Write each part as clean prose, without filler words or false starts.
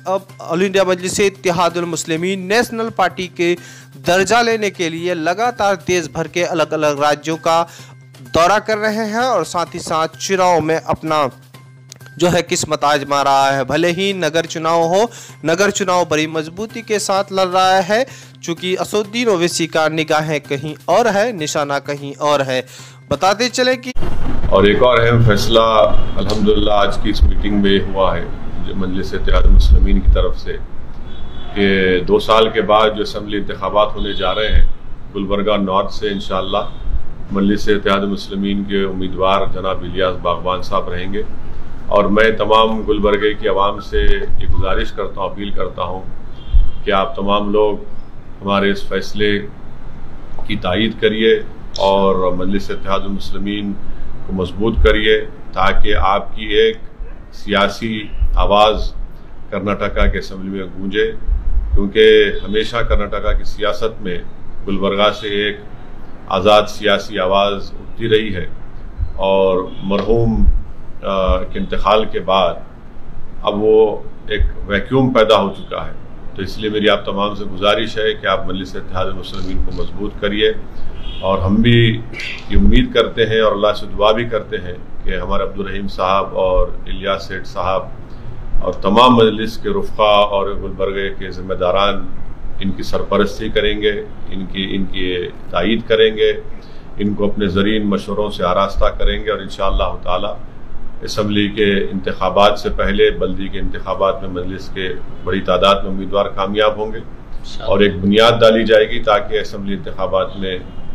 अब all India मजलिस Ittehadul Muslimeen national party के दर्जा लेने के लिए लगातार देश भर के अलग अलग राज्यों का दौरा कर रहे हैं और साथ ही साथ चुनाव में अपना जो है किस्मत आजमा रहा है। भले ही नगर चुनाव हो, नगर चुनाव बड़ी मजबूती के साथ लड़ रहा है, चूँकि असदुद्दीन ओवैसी का निगाहें कहीं और है, निशाना कहीं और है। बताते चले कि और एक और अहम फैसला अल्हम्दुलिल्लाह आज की इस मीटिंग में हुआ है जो मजलिस इत्तेहादुल मुस्लिमीन की तरफ से कि 2 साल के बाद जो असम्बली इंतखाबात होने जा रहे हैं गुलबर्गा नॉर्थ से इंशाअल्लाह मजलिस इत्तेहादुल मुस्लिमीन के उम्मीदवार जनाब इलियास बागवान साहब रहेंगे। और मैं तमाम गुलबर्गे की आवाम से ये गुजारिश करता हूँ, अपील करता हूँ कि आप तमाम लोग हमारे इस फैसले की तायीद करिए और मजलिस इत्तेहादुल मुस्लिमीन को मजबूत करिए ताकि आपकी एक सियासी आवाज़ कर्नाटका के असम्बली में गूंजे, क्योंकि हमेशा कर्नाटका की सियासत में गुलबर्गा से एक आज़ाद सियासी आवाज़ उठती रही है और मरहूम के इंतकाल के बाद अब वो एक वैक्यूम पैदा हो चुका है। तो इसलिए मेरी आप तमाम से गुजारिश है कि आप मजलिस इत्तेहादुल मुस्लिमीन को मजबूत करिए और हम भी ये उम्मीद करते हैं और अल्लाह से दुआ भी करते हैं कि हमारे अब्दुल रहीम साहब और इलियास सेठ साहब और तमाम मजलिस के रुफ़ा और गुलबर्गे के ज़िम्मेदारान इनकी सरपरस्ती करेंगे, इनकी तायीद करेंगे, इनको अपने ज़रीन मशवरों से आरास्ता करेंगे और इंशाअल्लाह ताला असम्बली के इंतखाबात से पहले बल्दी के इंतखाबात में मजलिस के बड़ी तादाद में उम्मीदवार कामयाब होंगे और एक बुनियाद डाली जाएगी ताकि असम्बली इंतखाबात में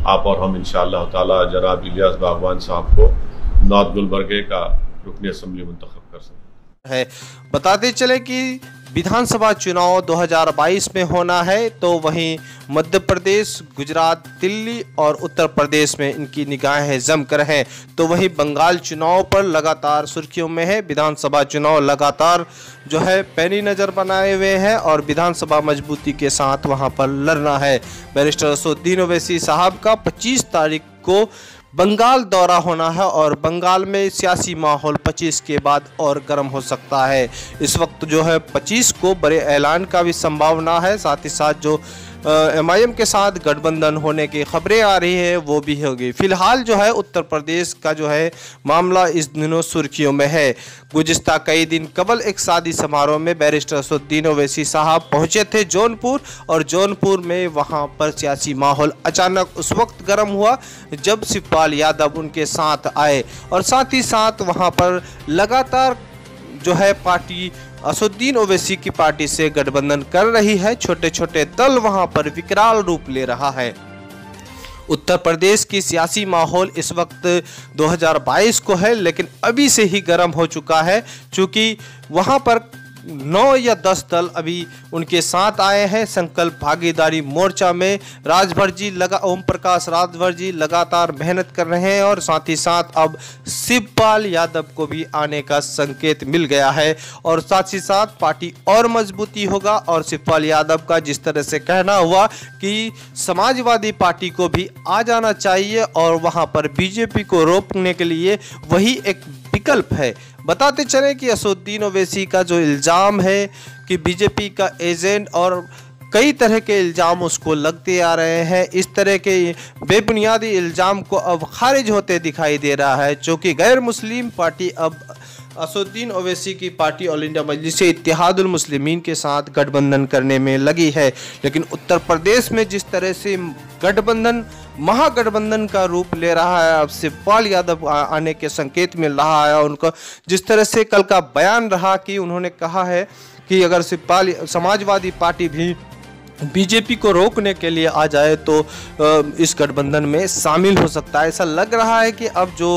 आप और हम इंशाअल्लाह ताला जनाब इलियास बागवान साहब को नॉर्थ गुलबर्गे का रुकनी असम्बली मुंतखब कर सकें है। बताते चले कि विधानसभा चुनाव 2022 में होना है, तो वहीं मध्य प्रदेश, गुजरात, दिल्ली और उत्तर प्रदेश में इनकी निगाहें जमकर हैं। तो वहीं बंगाल चुनाव पर लगातार सुर्खियों में है। विधानसभा चुनाव लगातार जो है पैनी नज़र बनाए हुए हैं और विधानसभा मजबूती के साथ वहां पर लड़ना है। बैरिस्टर असदुद्दीन ओवैसी साहब का 25 तारीख को बंगाल दौरा होना है और बंगाल में सियासी माहौल 25 के बाद और गर्म हो सकता है। इस वक्त जो है 25 को बड़े ऐलान का भी संभावना है। साथ ही साथ जो MIM के साथ गठबंधन होने की खबरें आ रही है वो भी होगी। फिलहाल जो है उत्तर प्रदेश का जो है मामला इस दिनों सुर्खियों में है। गुज़िश्ता कई दिन कबल एक शादी समारोह में बैरिस्टर असदुद्दीन ओवैसी साहब पहुंचे थे जौनपुर, और जौनपुर में वहां पर सियासी माहौल अचानक उस वक्त गर्म हुआ जब शिवपाल यादव उनके साथ आए और साथ ही साथ वहां पर लगातार जो है पार्टी असदुद्दीन ओवैसी की पार्टी से गठबंधन कर रही है। छोटे छोटे दल वहां पर विकराल रूप ले रहा है। उत्तर प्रदेश की सियासी माहौल इस वक्त 2022 को है, लेकिन अभी से ही गर्म हो चुका है, क्योंकि वहां पर 9 या 10 दल अभी उनके साथ आए हैं। संकल्प भागीदारी मोर्चा में राजभर जी ओम प्रकाश राजभर जी लगातार मेहनत कर रहे हैं और साथ ही साथ अब शिवपाल यादव को भी आने का संकेत मिल गया है और साथ ही साथ पार्टी और मजबूती होगा। और शिवपाल यादव का जिस तरह से कहना हुआ कि समाजवादी पार्टी को भी आ जाना चाहिए और वहां पर बीजेपी को रोकने के लिए वही एक विकल्प है। बताते चलें कि असदुद्दीन ओवैसी का जो इल्ज़ाम है कि बीजेपी का एजेंट और कई तरह के इल्ज़ाम उसको लगते आ रहे हैं, इस तरह के बेबुनियादी इल्ज़ाम को अब खारिज होते दिखाई दे रहा है, क्योंकि गैर मुस्लिम पार्टी अब असदुद्दीन ओवैसी की पार्टी ऑल इंडिया मजलिस इत्तेहादुल मुस्लिमीन के साथ गठबंधन करने में लगी है। लेकिन उत्तर प्रदेश में जिस तरह से गठबंधन महागठबंधन का रूप ले रहा है, अब शिवपाल यादव आने के संकेत मिल रहा है। उनका जिस तरह से कल का बयान रहा कि उन्होंने कहा है कि अगर शिवपाल समाजवादी पार्टी भी बीजेपी को रोकने के लिए आ जाए तो इस गठबंधन में शामिल हो सकता है। ऐसा लग रहा है कि अब जो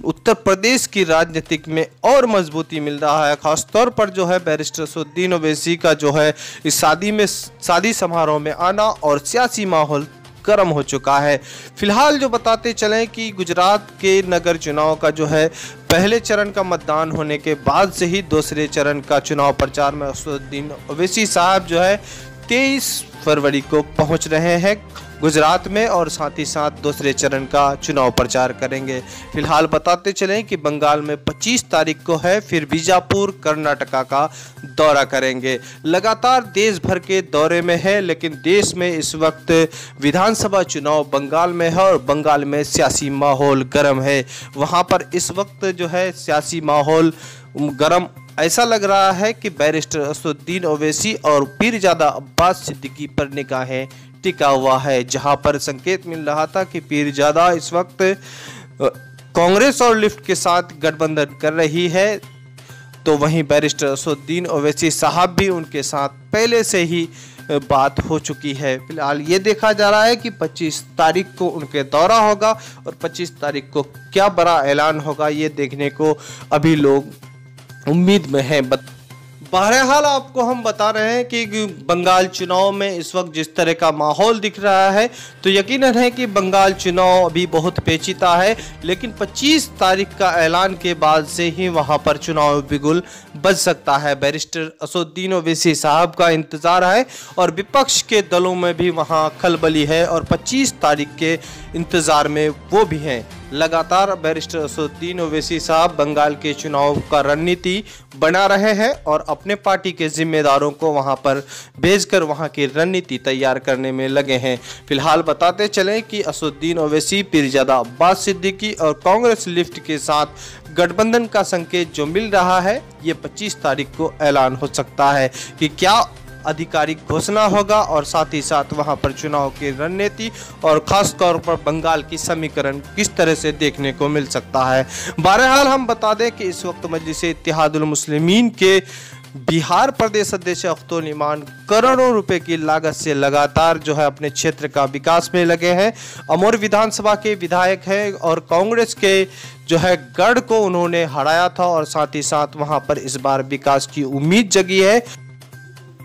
उत्तर प्रदेश की राजनीतिक में और मजबूती मिल रहा है, खासतौर पर जो है बैरिस्टर असदुद्दीन ओवैसी का जो है इस शादी समारोह में आना और सियासी माहौल गर्म हो चुका है। फिलहाल जो बताते चलें कि गुजरात के नगर चुनाव का जो है पहले चरण का मतदान होने के बाद से ही दूसरे चरण का चुनाव प्रचार में असदुद्दीन ओवैसी साहब जो है 23 फरवरी को पहुंच रहे हैं। गुजरात में और साथ ही साथ दूसरे चरण का चुनाव प्रचार करेंगे। फिलहाल बताते चलें कि बंगाल में 25 तारीख को है, फिर बीजापुर कर्नाटका का दौरा करेंगे। लगातार देश भर के दौरे में है, लेकिन देश में इस वक्त विधानसभा चुनाव बंगाल में है और बंगाल में सियासी माहौल गर्म है। वहाँ पर इस वक्त जो है सियासी माहौल गर्म ऐसा लग रहा है कि बैरिस्टर असदुद्दीन ओवैसी और पीरजादा अब्बास सिद्दीकी पर निगाहें टिका हुआ है, जहां पर संकेत मिल रहा था कि पीरजादा इस वक्त कांग्रेस और लिफ्ट के साथ गठबंधन कर रही है, तो वहीं बैरिस्टर असदुद्दीन ओवैसी साहब भी उनके साथ पहले से ही बात हो चुकी है। फिलहाल ये देखा जा रहा है कि 25 तारीख को उनके दौरा होगा और 25 तारीख को क्या बड़ा ऐलान होगा, ये देखने को अभी लोग उम्मीद में है। बहरहाल आपको हम बता रहे हैं कि बंगाल चुनाव में इस वक्त जिस तरह का माहौल दिख रहा है, तो यकीनन है कि बंगाल चुनाव अभी बहुत पेचीदा है, लेकिन 25 तारीख का ऐलान के बाद से ही वहां पर चुनाव बिगुल बज सकता है। बैरिस्टर असदुद्दीन ओवैसी साहब का इंतजार है और विपक्ष के दलों में भी वहां खलबली है और 25 तारीख के इंतजार में वो भी हैं। लगातार बैरिस्टर असदुद्दीन ओवैसी साहब बंगाल के चुनाव का रणनीति बना रहे हैं और अपने पार्टी के जिम्मेदारों को वहां पर भेजकर वहां की रणनीति तैयार करने में लगे हैं। फिलहाल बताते चलें कि असदुद्दीन ओवैसी, पीरजादा अब्बास सिद्दीकी और कांग्रेस लिफ्ट के साथ गठबंधन का संकेत जो मिल रहा है, ये 25 तारीख को ऐलान हो सकता है कि क्या आधिकारिक घोषणा होगा और साथ ही साथ वहां पर चुनाव की रणनीति और खास तौर पर बंगाल की समीकरण किस तरह से देखने को मिल सकता है। बहरहाल हम बता दें कि इस वक्त मजलिस इत्तेहादुल मुस्लिमीन के बिहार प्रदेश अध्यक्ष अख्तर इमान करोड़ों रुपए की लागत से लगातार जो है अपने क्षेत्र का विकास में लगे हैं। अमोर विधानसभा के विधायक हैं और कांग्रेस के जो है गढ़ को उन्होंने हराया था और साथ ही साथ वहां पर इस बार विकास की उम्मीद जगी है।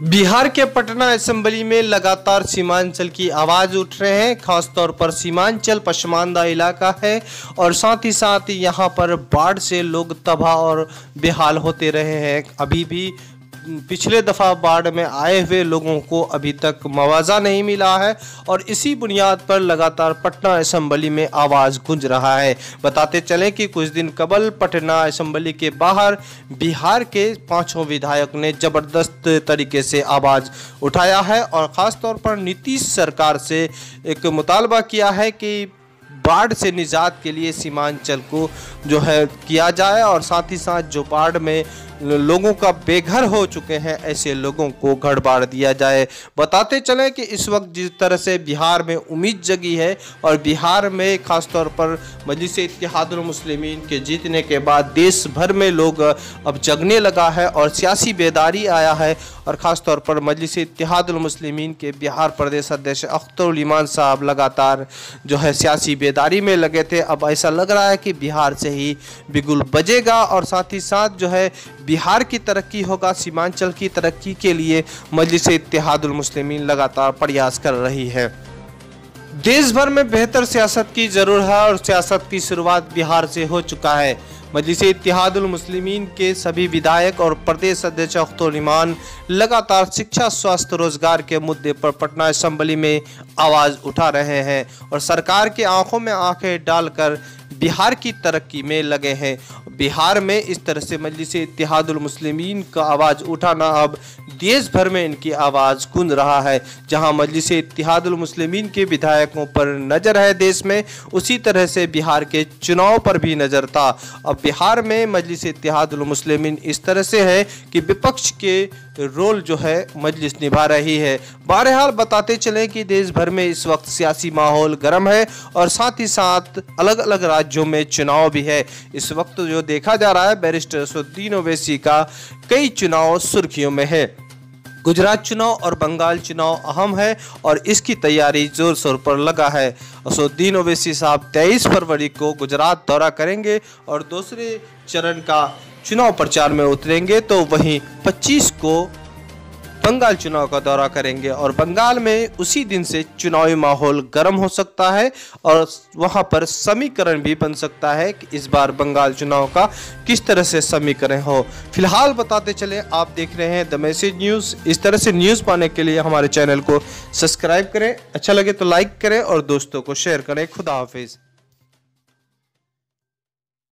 बिहार के पटना असेंबली में लगातार सीमांचल की आवाज उठ रहे हैं, खासतौर पर सीमांचल पसमानदा इलाका है और साथ ही साथ यहाँ पर बाढ़ से लोग तबाह और बेहाल होते रहे हैं। अभी भी पिछले दफ़ा बाढ़ में आए हुए लोगों को अभी तक मुआवजा नहीं मिला है और इसी बुनियाद पर लगातार पटना असेंबली में आवाज़ गूंज रहा है। बताते चलें कि कुछ दिन कबल पटना असेंबली के बाहर बिहार के 5 विधायक ने ज़बरदस्त तरीके से आवाज़ उठाया है और ख़ास तौर पर नीतीश सरकार से एक मुतालबा किया है कि बाढ़ से निजात के लिए सीमांचल को जो है किया जाए और साथ ही साथ जो बाढ़ में लोगों का बेघर हो चुके हैं ऐसे लोगों को घर बार दिया जाए। बताते चलें कि इस वक्त जिस तरह से बिहार में उम्मीद जगी है और बिहार में खासतौर पर मजलिस इत्तेहादुल मुस्लिमीन के जीतने के बाद देश भर में लोग अब जगने लगा है और सियासी बेदारी आया है और ख़ासतौर पर मजलिस इत्तेहादुल मुस्लिमीन के बिहार प्रदेश अध्यक्ष अख्तर इमान साहब लगातार जो है सियासी बेदारी में लगे थे। अब ऐसा लग रहा है कि बिहार से ही बिगुल बजेगा और साथ ही साथ जो है बिहार की तरक्की होगा। सीमांचल की तरक्की के लिए मजलिस इत्तेहादुल मुस्लिमीन लगातार प्रयास कर रही है। देश भर में बेहतर सियासत की जरूरत है और सियासत की शुरुआत बिहार से हो चुका है। मजलिस इत्तेहादुल मुस्लिमीन के सभी विधायक और प्रदेश अध्यक्ष अख्तर इमान लगातार शिक्षा, स्वास्थ्य, रोजगार के मुद्दे पर पटना असेंबली में आवाज़ उठा रहे हैं और सरकार की आंखों में आंखें डालकर बिहार की तरक्की में लगे हैं। बिहार में इस तरह से मजलिस इत्तेहादुल मुस्लिमीन का आवाज़ उठाना अब देश भर में इनकी आवाज़ गूंज रहा है। जहां मजलिस इत्तेहादुल मुस्लिमीन के विधायकों पर नज़र है देश में, उसी तरह से बिहार के चुनाव पर भी नज़र था। अब बिहार में मजलिस इत्तेहादुल मुस्लिमीन इस तरह से है कि विपक्ष के रोल जो है मजलिस निभा रही है। बहरहाल बताते चलें कि देश भर में इस वक्त सियासी माहौल गर्म है और साथ ही साथ अलग अलग राज्यों में चुनाव भी है। इस वक्त जो देखा जा रहा है बैरिस्टर असदुद्दीन ओवैसी का कई चुनाव सुर्खियों में है। गुजरात चुनाव और बंगाल चुनाव अहम है और इसकी तैयारी जोर शोर पर लगा है। असदुद्दीन ओवैसी साहब 23 फरवरी को गुजरात दौरा करेंगे और दूसरे चरण का चुनाव प्रचार में उतरेंगे, तो वहीं 25 को बंगाल चुनाव का दौरा करेंगे और बंगाल में उसी दिन से चुनावी माहौल गर्म हो सकता है और वहां पर समीकरण भी बन सकता है कि इस बार बंगाल चुनाव का किस तरह से समीकरण हो। फिलहाल बताते चले, आप देख रहे हैं द मैसेज न्यूज़। इस तरह से न्यूज़ पाने के लिए हमारे चैनल को सब्सक्राइब करें, अच्छा लगे तो लाइक करें और दोस्तों को शेयर करें। खुदा हाफिज।